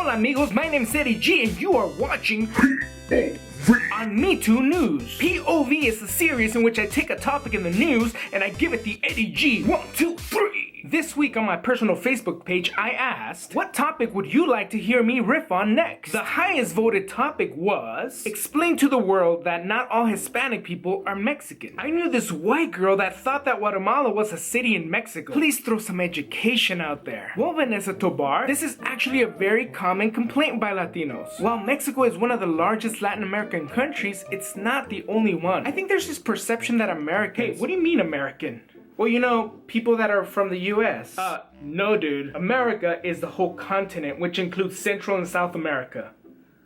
Hola amigos, my name's Eddie G and you are watching P.O.V. on Me Too News. P.O.V. is a series in which I take a topic in the news and I give it the Eddie G 1, 2, 3. This week on my personal Facebook page, I asked, what topic would you like to hear me riff on next? The highest voted topic was, explain to the world that not all Hispanic people are Mexican. I knew this white girl that thought that Guatemala was a city in Mexico. Please throw some education out there. Well, Vanessa Tobar, this is actually a very common complaint by Latinos. While Mexico is one of the largest Latin American countries, it's not the only one. I think there's this perception that Americans... Hey, what do you mean American? Well, you know, people that are from the US. No dude. America is the whole continent, which includes Central and South America.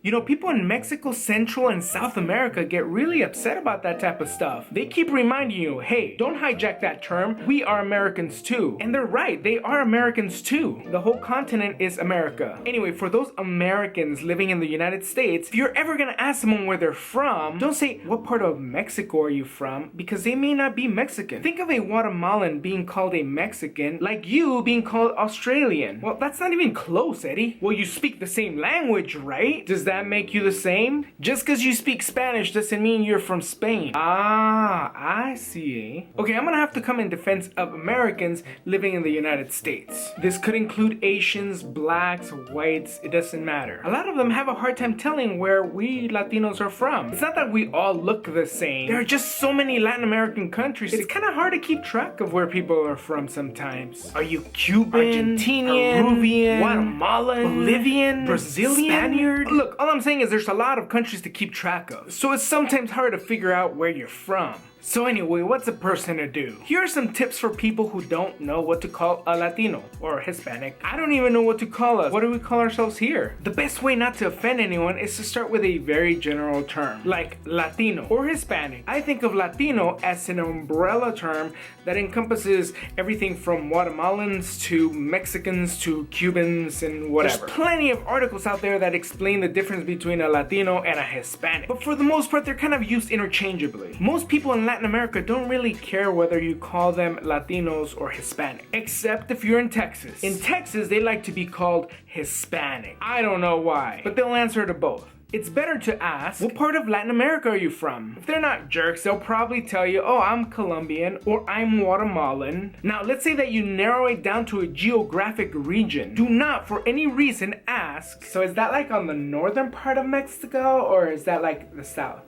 You know, people in Mexico, Central, and South America get really upset about that type of stuff. They keep reminding you, hey, don't hijack that term. We are Americans too. And they're right, they are Americans too. The whole continent is America. Anyway, for those Americans living in the United States, if you're ever gonna ask someone where they're from, don't say, what part of Mexico are you from? Because they may not be Mexican. Think of a Guatemalan being called a Mexican, like you being called Australian. Well, that's not even close, Eddie. Well, you speak the same language, right? Does that make you the same? Just because you speak Spanish doesn't mean you're from Spain. Ah, I see. Okay, I'm gonna have to come in defense of Americans living in the United States. This could include Asians, blacks, whites, it doesn't matter. A lot of them have a hard time telling where we Latinos are from. It's not that we all look the same. There are just so many Latin American countries. It's kind of hard to keep track of where people are from sometimes. Are you Cuban, Argentinian, Peruvian, Guatemalan, Bolivian, Brazilian, Spaniard? Look, all I'm saying is there's a lot of countries to keep track of, so it's sometimes hard to figure out where you're from. So anyway, what's a person to do? Here are some tips for people who don't know what to call a Latino or a Hispanic. I don't even know what to call us. What do we call ourselves here? The best way not to offend anyone is to start with a very general term, like Latino or Hispanic. I think of Latino as an umbrella term that encompasses everything from Guatemalans to Mexicans to Cubans and whatever. There's plenty of articles out there that explain the difference between a Latino and a Hispanic, but for the most part, they're kind of used interchangeably. Most people in Latin America don't really care whether you call them Latinos or Hispanic, except if you're in Texas. In Texas, they like to be called Hispanic. I don't know why, but they'll answer to both. It's better to ask, what part of Latin America are you from? If they're not jerks, they'll probably tell you, oh, I'm Colombian or I'm Guatemalan. Now, let's say that you narrow it down to a geographic region. Do not, for any reason, ask, so is that like on the northern part of Mexico or is that like the south?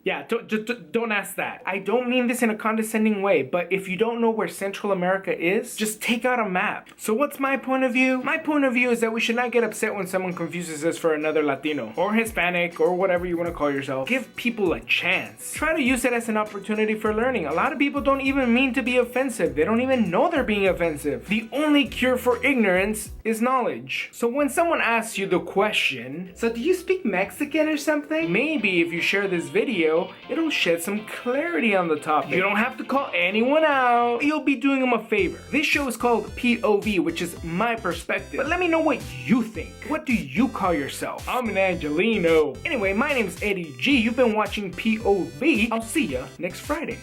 Yeah, don't ask that. I don't mean this in a condescending way, but if you don't know where Central America is, just take out a map. So what's my point of view? My point of view is that we should not get upset when someone confuses us for another Latino or Hispanic or whatever you want to call yourself. Give people a chance. Try to use it as an opportunity for learning. A lot of people don't even mean to be offensive. They don't even know they're being offensive. The only cure for ignorance is knowledge. So when someone asks you the question, so do you speak Mexican or something? Maybe if you share this video, it'll shed some clarity on the topic. You don't have to call anyone out. You'll be doing them a favor. This show is called P.O.V., which is my perspective. But let me know what you think. What do you call yourself? I'm an Angelino. Anyway, my name's Eddie G. You've been watching P.O.V. I'll see ya next Friday.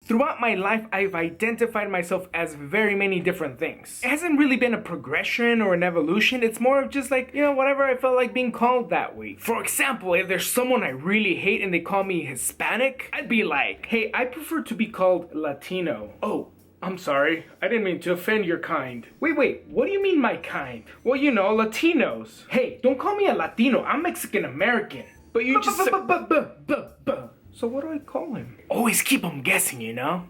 Throughout my life, I've identified myself as very many different things. It hasn't really been a progression or an evolution. It's more of just like, you know, whatever I felt like being called that way. For example, if there's someone I really hate and they call me Hispanic, I'd be like, hey, I prefer to be called Latino. Oh, I'm sorry. I didn't mean to offend your kind. Wait, what do you mean my kind? Well, you know, Latinos. Hey, don't call me a Latino. I'm Mexican American. But you just... So what do I call him? Always keep them guessing, you know?